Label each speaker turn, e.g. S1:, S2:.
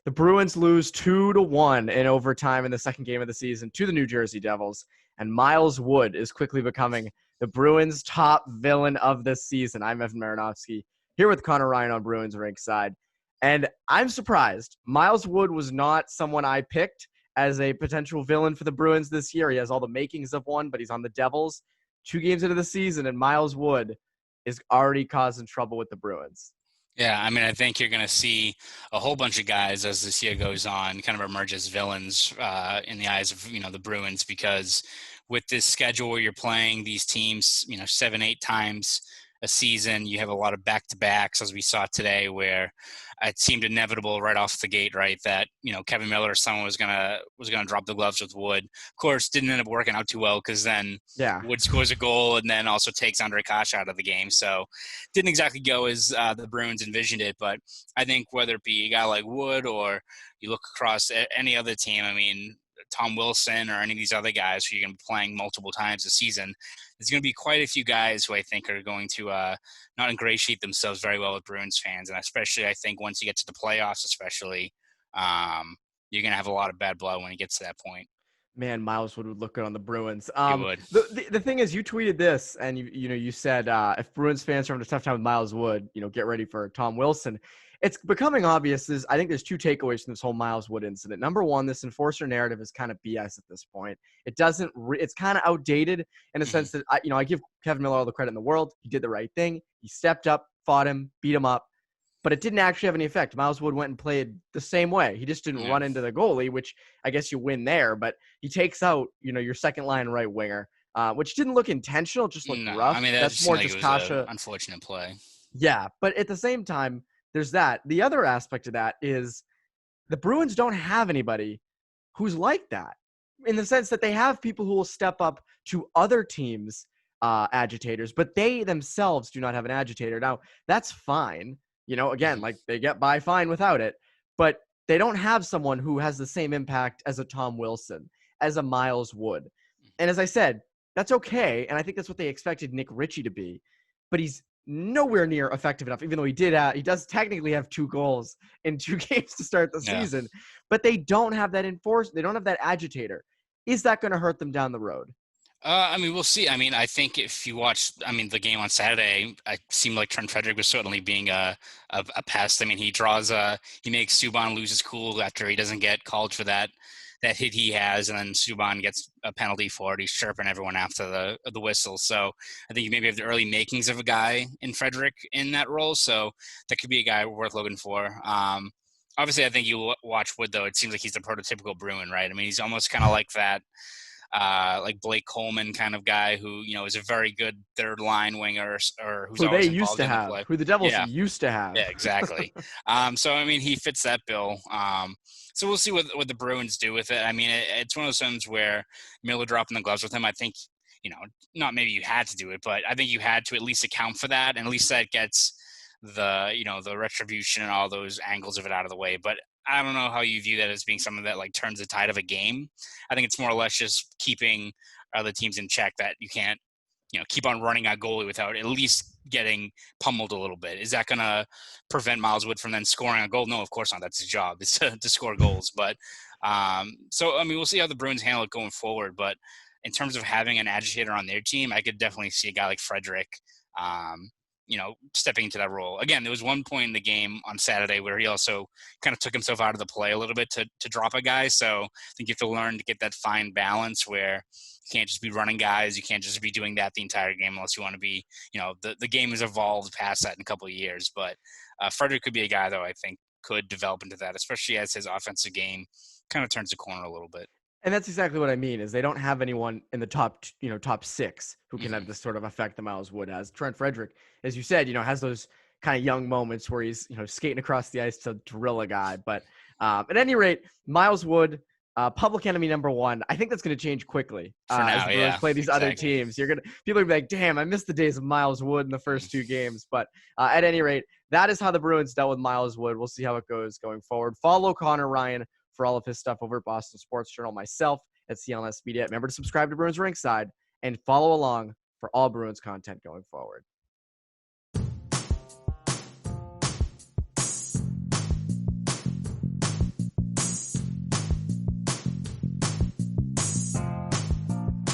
S1: The Bruins lose 2-1 in overtime in the second game of the season to the New Jersey Devils, and Miles Wood is quickly becoming the Bruins' top villain of this season. I'm Evan Marinofsky, here with Conor Ryan on Bruins Rinkside, and I'm surprised. Miles Wood was not someone I picked as a potential villain for the Bruins this year. He has all the makings of one, but he's on the Devils 2 games into the season, and Miles Wood is already causing trouble with the Bruins.
S2: Yeah, I mean, I think you're going to see a whole bunch of guys as this year goes on kind of emerge as villains in the eyes of, the Bruins, because with this schedule where you're playing these teams, 7-8 times a season, you have a lot of back-to-backs, as we saw today, where it seemed inevitable right off the gate, right, that, Kevin Miller or someone was gonna drop the gloves with Wood. Of course, didn't end up working out too well, because then Wood scores a goal and then also takes Andre Kosh out of the game. So didn't exactly go as the Bruins envisioned it. But I think whether it be a guy like Wood or you look across any other team, I mean, Tom Wilson or any of these other guys who you're going to be playing multiple times a season, there's going to be quite a few guys who I think are going to not ingratiate themselves very well with Bruins fans. And especially, I think once you get to the playoffs, especially, you're going to have a lot of bad blood when it gets to that point.
S1: Man, Miles Wood would look good on the Bruins.
S2: He would.
S1: The thing is, you tweeted this, and you said if Bruins fans are having a tough time with Miles Wood, get ready for Tom Wilson. It's becoming obvious. I think there's 2 takeaways from this whole Miles Wood incident. Number one, this enforcer narrative is kind of BS at this point. It doesn't. It's kind of outdated in a sense that I give Kevin Miller all the credit in the world. He did the right thing. He stepped up, fought him, beat him up. But it didn't actually have any effect. Miles Wood went and played the same way. He just didn't run into the goalie, which I guess you win there. But he takes out, your second line right winger, which didn't look intentional, just looked rough.
S2: I mean,
S1: that's more just Kasha.
S2: Unfortunate play.
S1: Yeah, but at the same time, there's that. The other aspect of that is the Bruins don't have anybody who's like that, in the sense that they have people who will step up to other teams' agitators, but they themselves do not have an agitator. Now, that's fine. Again, like they get by fine without it, but they don't have someone who has the same impact as a Tom Wilson, as a Miles Wood. And as I said, that's okay. And I think that's what they expected Nick Ritchie to be, but he's nowhere near effective enough, even though he does technically have 2 goals in 2 games to start the season, but they don't have that they don't have that agitator. Is that going to hurt them down the road?
S2: I mean, we'll see. I mean, I think if you watch, the game on Saturday, it seemed like Trent Frederick was certainly being a pest. I mean, he makes Subban lose his cool after he doesn't get called for that hit he has, and then Subban gets a penalty for it. He's chirping everyone after the whistle. So I think you maybe have the early makings of a guy in Frederick in that role. So that could be a guy worth looking for. Obviously, I think you watch Wood, though. It seems like he's the prototypical Bruin, right? I mean, he's almost kind of like that. Like Blake Coleman kind of guy who, is a very good third line winger or who's
S1: who
S2: always
S1: they used to have, who the Devils used to have.
S2: Yeah, exactly. So, I mean, he fits that bill. So we'll see what the Bruins do with it. I mean, it's one of those times where Miller dropping the gloves with him, I think, not maybe you had to do it, but I think you had to at least account for that. And at least that gets the retribution and all those angles of it out of the way. But I don't know how you view that as being something that like turns the tide of a game. I think it's more or less just keeping other teams in check, that you can't, keep on running a goalie without at least getting pummeled a little bit. Is that going to prevent Miles Wood from then scoring a goal? No, of course not. That's his job, is to score goals. But so, I mean, we'll see how the Bruins handle it going forward. But in terms of having an agitator on their team, I could definitely see a guy like Frederick, stepping into that role. Again, there was one point in the game on Saturday where he also kind of took himself out of the play a little bit to drop a guy. So I think you have to learn to get that fine balance where you can't just be running guys. You can't just be doing that the entire game unless you want to be, the game has evolved past that in a couple of years. But Frederick could be a guy, though, I think could develop into that, especially as his offensive game kind of turns the corner a little bit.
S1: And that's exactly what I mean, is they don't have anyone in the top 6 who can have this sort of effect that Miles Wood has. Trent Frederick, as you said, has those kind of young moments where he's, skating across the ice to drill a guy. But at any rate, Miles Wood, public enemy number 1. I think that's going to change quickly as the Bruins play these other teams. People are going to be like, damn, I missed the days of Miles Wood in the first 2 games. But at any rate, that is how the Bruins dealt with Miles Wood. We'll see how it goes going forward. Follow Conor Ryan for all of his stuff over at Boston Sports Journal, myself at CLNS Media. Remember to subscribe to Bruins Rinkside and follow along for all Bruins content going forward.